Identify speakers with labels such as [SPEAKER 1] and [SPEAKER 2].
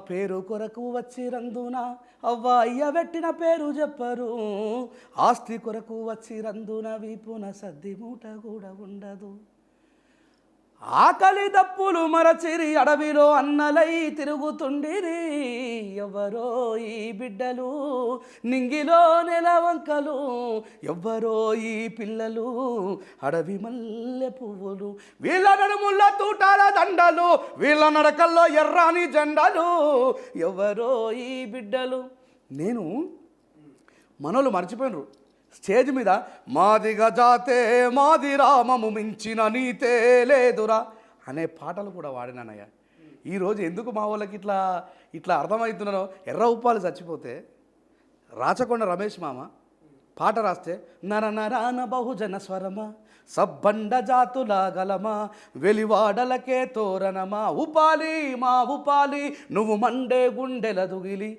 [SPEAKER 1] పేరు కొరకు వచ్చిరందున అవ్వ అయ్య పెట్టిన పేరు చెప్పరు, ఆస్తి కొరకు వచ్చిరందున వీపున సద్ది మూట కూడా ఉండదు. ఆకలి దప్పులు మరచిరి అడవిలో అన్నలై తిరుగుతుండిరి, ఎవ్వరో ఈ బిడ్డలు నింగిలో నెలవంకలు, ఎవ్వరో ఈ పిల్లలు అడవి మల్లె పువ్వులు, వీళ్ళ నడుముల్ల తూటాల దండలు, వీళ్ళ నడకల్లో ఎర్రాని జెండలు, ఎవ్వరో ఈ బిడ్డలు. నేను మనోళ్ళు మర్చిపోయినరు స్టేజ్ మీద మాది గజాతే మాది రామము మించిన నీతే లేదురా అనే పాటలు కూడా వాడినానయ్యా. ఈరోజు ఎందుకు మా వాళ్ళకి ఇట్లా ఇట్లా అర్థమవుతున్నానో, ఎర్ర ఉప్పాలు చచ్చిపోతే రాచకొండ రమేష్ మామ పాట రాస్తే నర నరాన బహుజన స్వరమా సబ్బండ జాతుల గలమా వెలివాడలకే తోరణమా ఉపాలి మా ఉపాలి నువ్వు మండే గుండెల దుగిలి